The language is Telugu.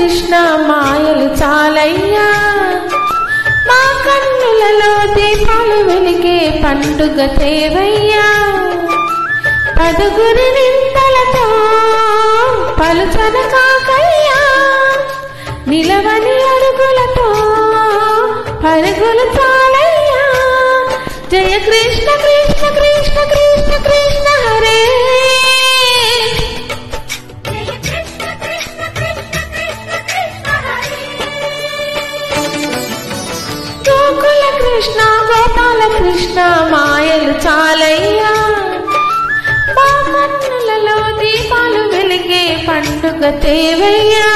కృష్ణ మాయలు చాలయ్యా, మా కన్నులలో దీపాలు వెలిగే పండుగ తేవయ్యా. పదుగురి నిందలతో పలుచన కాకయ్యా, నిలవని అడుగులతో పరుగులు చాలయ్యా. జయ కృష్ణ కృష్ణ కృష్ణ కృష్ణ కృష్ణ హరే, గోకుల కృష్ణ గోపాల కృష్ణ మాయలు చాలయ్యా, మా కన్నులలో దీపాలు వెలిగే పండుగ తేవయ్యా.